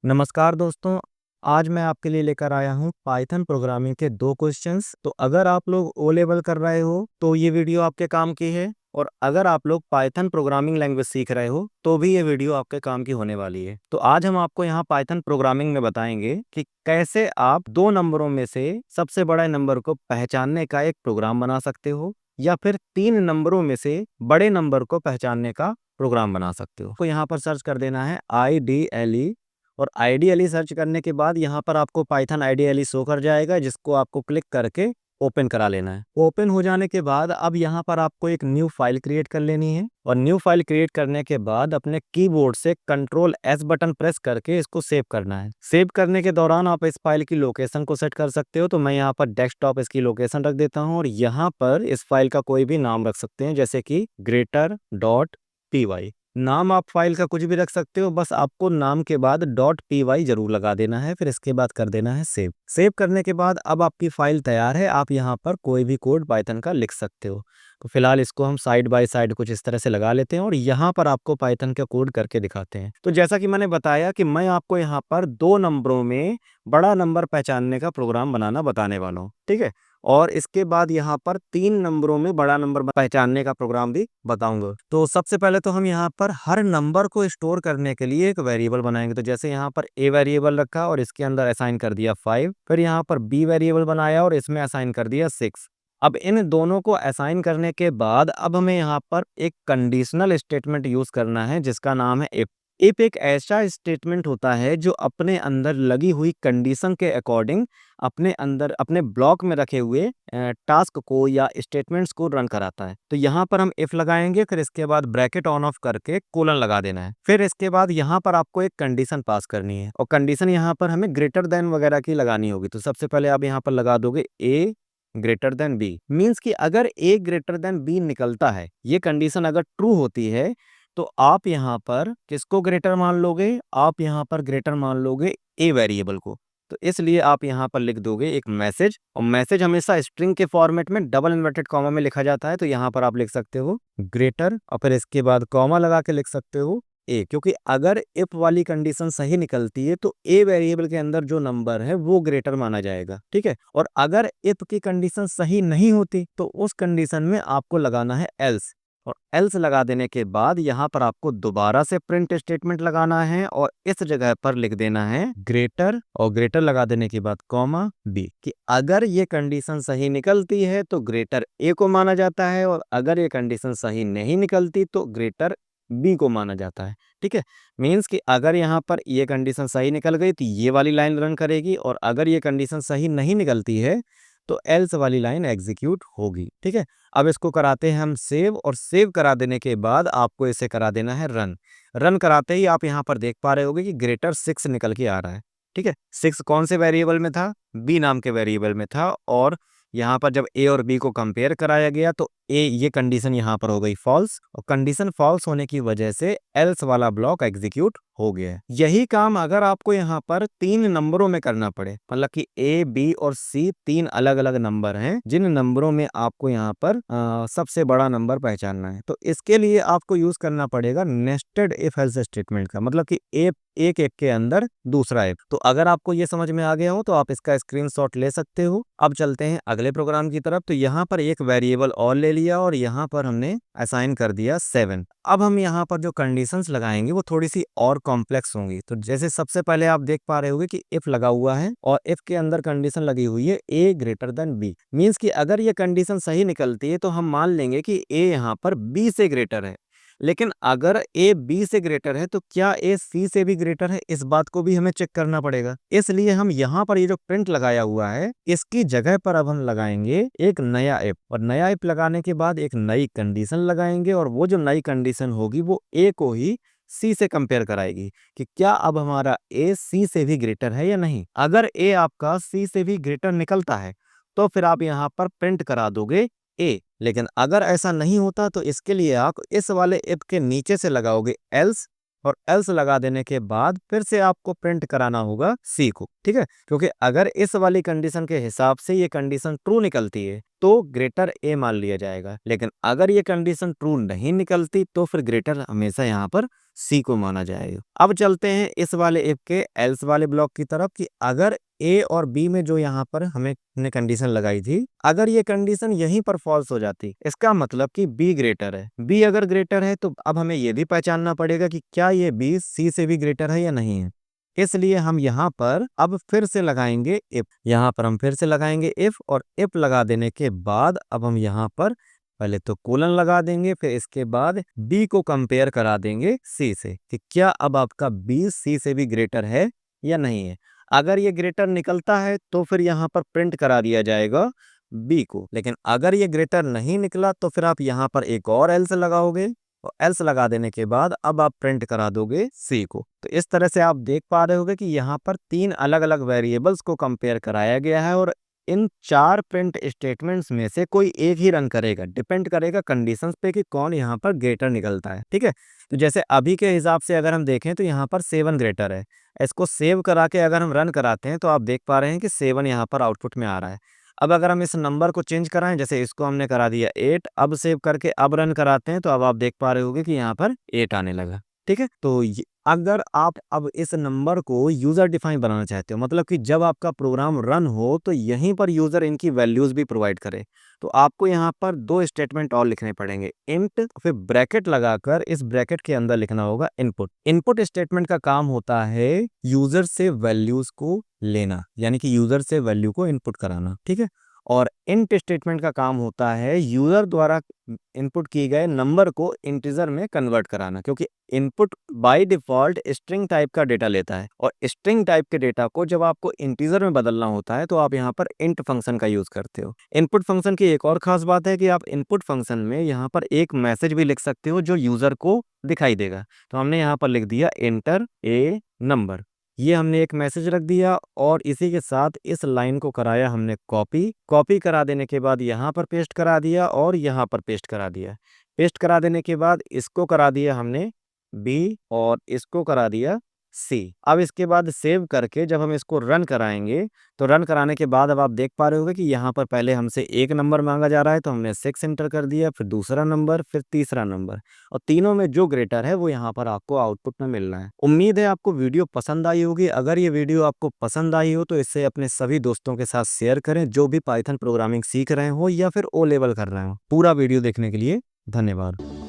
नमस्कार दोस्तों, आज मैं आपके लिए लेकर आया हूँ पाइथन प्रोग्रामिंग के 2 क्वेश्चंस। तो अगर आप लोग ओ लेवल कर रहे हो तो ये वीडियो आपके काम की है, और अगर आप लोग पाइथन प्रोग्रामिंग लैंग्वेज सीख रहे हो तो भी ये वीडियो आपके काम की होने वाली है। तो आज हम आपको यहाँ पाइथन प्रोग्रामिंग में बताएंगे कि कैसे आप 2 नंबरों में से सबसे बड़े नंबर को पहचानने का एक प्रोग्राम बना सकते हो, या फिर 3 नंबरों में से बड़े नंबर को पहचानने का प्रोग्राम बना सकते हो। तो यहाँ पर सर्च कर देना है IDLE, और आइडियली सर्च करने के बाद यहाँ पर आपको पाइथन आइडियली शो कर जाएगा, जिसको आपको क्लिक करके ओपन करा लेना है। ओपन हो जाने के बाद अब यहाँ पर आपको एक न्यू फाइल क्रिएट कर लेनी है, और न्यू फाइल क्रिएट करने के बाद अपने कीबोर्ड से Ctrl+S बटन प्रेस करके इसको सेव करना है। सेव करने के दौरान आप इस फाइल की लोकेशन को सेट कर सकते हो। तो मैं यहाँ पर डेस्कटॉप इसकी लोकेशन रख देता हूँ, और यहाँ पर इस फाइल का कोई भी नाम रख सकते हैं, जैसे कि greater.py। नाम आप फाइल का कुछ भी रख सकते हो, बस आपको नाम के बाद .py जरूर लगा देना है। फिर इसके बाद कर देना है सेव। सेव करने के बाद अब आपकी फाइल तैयार है। आप यहाँ पर कोई भी कोड पाइथन का लिख सकते हो। तो फिलहाल इसको हम साइड बाय साइड कुछ इस तरह से लगा लेते हैं, और यहाँ पर आपको पाइथन का कोड करके दिखाते हैं। तो जैसा कि मैंने बताया कि मैं आपको यहाँ पर 2 नंबरों में बड़ा नंबर पहचानने का प्रोग्राम बनाना बताने वाला हूँ, ठीक है। और इसके बाद यहाँ पर 3 नंबरों में बड़ा नंबर पहचानने का प्रोग्राम भी बताऊंगा। तो सबसे पहले तो हम यहाँ पर हर नंबर को स्टोर करने के लिए एक वेरिएबल बनाएंगे। तो जैसे यहाँ पर ए वेरिएबल रखा और इसके अंदर असाइन कर दिया 5, फिर यहाँ पर बी वेरिएबल बनाया और इसमें असाइन कर दिया 6। अब इन दोनों को असाइन करने के बाद अब हमें यहाँ पर एक कंडीशनल स्टेटमेंट यूज करना है, जिसका नाम है इफ। इफ एक ऐसा स्टेटमेंट होता है जो अपने अंदर लगी हुई कंडीशन के अकॉर्डिंग अपने अंदर अपने ब्लॉक में रखे हुए टास्क को या स्टेटमेंट्स को रन कराता है। तो यहाँ पर हम इफ लगाएंगे, फिर इसके बाद ब्रैकेट ऑन ऑफ करके कोलन लगा देना है। फिर इसके बाद यहाँ पर आपको एक कंडीशन पास करनी है, और कंडीशन यहाँ पर हमें ग्रेटर देन वगैरह की लगानी होगी। तो सबसे पहले आप यहाँ पर लगा दोगे ए ग्रेटर देन बी। मीन्स कि अगर ए ग्रेटर देन बी निकलता है, ये कंडीशन अगर ट्रू होती है, तो आप यहाँ पर किसको ग्रेटर मान लोगे? आप यहाँ पर ग्रेटर मान लोगे ए वेरिएबल को। तो इसलिए आप यहाँ पर लिख दोगे एक मैसेज, और मैसेज हमेशा स्ट्रिंग के फॉर्मेट में डबल इन्वर्टेड कॉमा में लिखा जाता है। तो यहाँ पर आप लिख सकते हो ग्रेटर, और फिर इसके बाद कॉमा लगा के लिख सकते हो ए, क्योंकि अगर इफ वाली कंडीशन सही निकलती है तो ए वेरिएबल के अंदर जो नंबर है वो ग्रेटर माना जाएगा, ठीक है। और अगर इफ की कंडीशन सही नहीं होती तो उस कंडीशन में आपको लगाना है एल्स, और एल्स लगा देने के बाद यहाँ पर आपको दोबारा से प्रिंट स्टेटमेंट लगाना है, और इस जगह पर लिख देना है ग्रेटर, और ग्रेटर लगा देने के बाद कॉमा बी, कि अगर ये कंडीशन सही निकलती है तो ग्रेटर ए को माना जाता है, और अगर ये कंडीशन सही नहीं निकलती तो ग्रेटर बी को माना जाता है, ठीक है। मीन्स कि अगर यहाँ पर ये कंडीशन सही निकल गई तो ये वाली लाइन रन करेगी, और अगर ये कंडीशन सही नहीं निकलती है तो एल्स वाली लाइन एग्जीक्यूट होगी, ठीक है। अब इसको कराते हैं हम सेव, और सेव करा देने के बाद आपको इसे करा देना है रन। रन कराते ही आप यहाँ पर देख पा रहे होगे कि ग्रेटर 6 निकल के आ रहा है, ठीक है। 6 कौन से वेरिएबल में था? बी नाम के वेरिएबल में था। और यहाँ पर जब ए और बी को कंपेयर कराया गया तो ये कंडीशन यहाँ पर हो गई फॉल्स, और कंडीशन फॉल्स होने की वजह से एल्स वाला ब्लॉक एग्जीक्यूट हो गया है। यही काम अगर आपको यहाँ पर 3 नंबरों में करना पड़े, मतलब कि ए बी और सी 3 अलग अलग नंबर हैं, जिन नंबरों में आपको यहाँ पर सबसे बड़ा नंबर पहचानना है, तो इसके लिए आपको यूज करना पड़ेगा नेस्टेड इफ एल्स स्टेटमेंट का, मतलब कि एक एक के अंदर दूसरा इफ। तो अगर आपको ये समझ में आ गया हो तो आप इसका स्क्रीनशॉट ले सकते हो। अब चलते हैं अगले प्रोग्राम की तरफ। तो यहाँ पर एक वेरिएबल और ले लिया, और यहाँ पर हमने असाइन कर दिया 7। अब हम यहाँ पर जो कंडीशंस लगाएंगे वो थोड़ी सी और कॉम्प्लेक्स होंगी। तो जैसे सबसे पहले आप देख पा रहे होगे कि इफ लगा हुआ है, और इफ के अंदर कंडीशन लगी हुई है ए ग्रेटर देन बी। मीन्स कि अगर ये कंडीशन सही निकलती है तो हम मान लेंगे कि ए यहाँ पर बी से ग्रेटर है। लेकिन अगर ए बी से ग्रेटर है तो क्या ए सी से भी ग्रेटर है? इस बात को भी हमें चेक करना पड़ेगा। इसलिए हम यहाँ पर ये जो प्रिंट लगाया हुआ है इसकी जगह पर अब हम लगाएंगे एक नया इफ, और नया इफ लगाने के बाद एक नई कंडीशन लगाएंगे, और वो जो नई कंडीशन होगी वो ए को ही सी से कंपेयर कराएगी कि क्या अब हमारा ए सी से भी ग्रेटर है या नहीं। अगर ए आपका सी से भी ग्रेटर निकलता है तो फिर आप यहाँ पर प्रिंट करा दोगे ए। लेकिन अगर ऐसा नहीं होता तो इसके लिए आप इस वाले इफ के नीचे से लगाओगे एल्स, और एल्स लगा देने के बाद फिर से आपको प्रिंट कराना होगा सी को, ठीक है। क्योंकि अगर इस वाली कंडीशन के हिसाब से ये कंडीशन ट्रू निकलती है तो ग्रेटर ए मान लिया जाएगा, लेकिन अगर ये कंडीशन ट्रू नहीं निकलती तो फिर ग्रेटर हमेशा यहाँ पर सी को माना जाएगा। अब चलते हैं इस वाले इफ के एल्स वाले ब्लॉक की तरफ कि अगर ए और बी में जो यहाँ पर हमने कंडीशन लगाई थी, अगर ये कंडीशन यहीं पर फॉल्स हो जाती, इसका मतलब कि बी ग्रेटर है। बी अगर ग्रेटर है तो अब हमें ये भी पहचानना पड़ेगा कि क्या ये बी सी से भी ग्रेटर है या नहीं है। इसलिए हम यहाँ पर अब फिर से लगाएंगे इफ। यहाँ पर हम फिर से लगाएंगे इफ, और इफ लगा देने के बाद अब हम यहाँ पर पहले तो कोलन लगा देंगे, फिर इसके बाद बी को कंपेयर करा देंगे सी से कि क्या अब आपका बी सी से भी ग्रेटर है या नहीं है। अगर ये ग्रेटर निकलता है तो फिर यहाँ पर प्रिंट करा दिया जाएगा बी को, लेकिन अगर ये ग्रेटर नहीं निकला तो फिर आप यहाँ पर एक और एल्स लगाओगे, और एल्स लगा देने के बाद अब आप प्रिंट करा दोगे सी को। तो इस तरह से आप देख पा रहे होगे कि यहाँ पर 3 अलग अलग वेरिएबल्स को कंपेयर कराया गया है, और इन 4 प्रिंट स्टेटमेंट्स में से कोई एक ही रन करेगा, डिपेंड करेगा कंडीशंस पे कि कौन यहाँ पर ग्रेटर निकलता है, ठीक है। तो जैसे अभी के हिसाब से अगर हम देखें तो यहाँ पर 7 ग्रेटर है। इसको सेव करा के अगर हम रन कराते हैं तो आप देख पा रहे हैं कि 7 यहाँ पर आउटपुट में आ रहा है। अब अगर हम इस नंबर को चेंज कराएं, जैसे इसको हमने करा दिया 8, अब सेव करके अब रन कराते हैं तो अब आप देख पा रहे होंगे कि यहाँ पर 8 आने लगा, ठीक है। तो अगर आप अब इस नंबर को यूजर डिफाइन बनाना चाहते हो, मतलब कि जब आपका प्रोग्राम रन हो तो यहीं पर यूजर इनकी वैल्यूज भी प्रोवाइड करे, तो आपको यहाँ पर 2 स्टेटमेंट और लिखने पड़ेंगे, इंट फिर ब्रैकेट लगाकर इस ब्रैकेट के अंदर लिखना होगा इनपुट। इनपुट स्टेटमेंट का काम होता है यूजर से वैल्यूज को लेना, यानी कि यूजर से वैल्यू को इनपुट कराना, ठीक है। और इंट स्टेटमेंट का काम होता है यूजर द्वारा इनपुट किए गए नंबर को इंटीजर में कन्वर्ट कराना, क्योंकि input by default string type का डेटा लेता है, और स्ट्रिंग टाइप के डेटा को जब आपको इंटीजर में बदलना होता है तो आप यहाँ पर इंट फंक्शन का यूज करते हो। इनपुट फंक्शन की एक और खास बात है कि आप इनपुट फंक्शन में यहाँ पर एक मैसेज भी लिख सकते हो जो यूजर को दिखाई देगा। तो हमने यहाँ पर लिख दिया एंटर ए नंबर, ये हमने एक मैसेज रख दिया, और इसी के साथ इस लाइन को कराया हमने कॉपी करा देने के बाद यहाँ पर पेस्ट करा दिया और यहाँ पर पेस्ट करा दिया। पेस्ट करा देने के बाद इसको करा दिया हमने बी और इसको करा दिया सी। अब इसके बाद सेव करके जब हम इसको रन कराएंगे तो रन कराने के बाद अब आप देख पा रहे होगे कि यहाँ पर पहले हमसे एक नंबर मांगा जा रहा है, तो हमने 6 एंटर कर दिया, फिर दूसरा नंबर, फिर तीसरा नंबर, और तीनों में जो ग्रेटर है वो यहाँ पर आपको आउटपुट में मिलना है। उम्मीद है आपको वीडियो पसंद आई होगी। अगर ये वीडियो आपको पसंद आई हो तो इसे अपने सभी दोस्तों के साथ शेयर करें जो भी पाइथन प्रोग्रामिंग सीख रहे हो या फिर ओ लेवल कर रहे हो। पूरा वीडियो देखने के लिए धन्यवाद।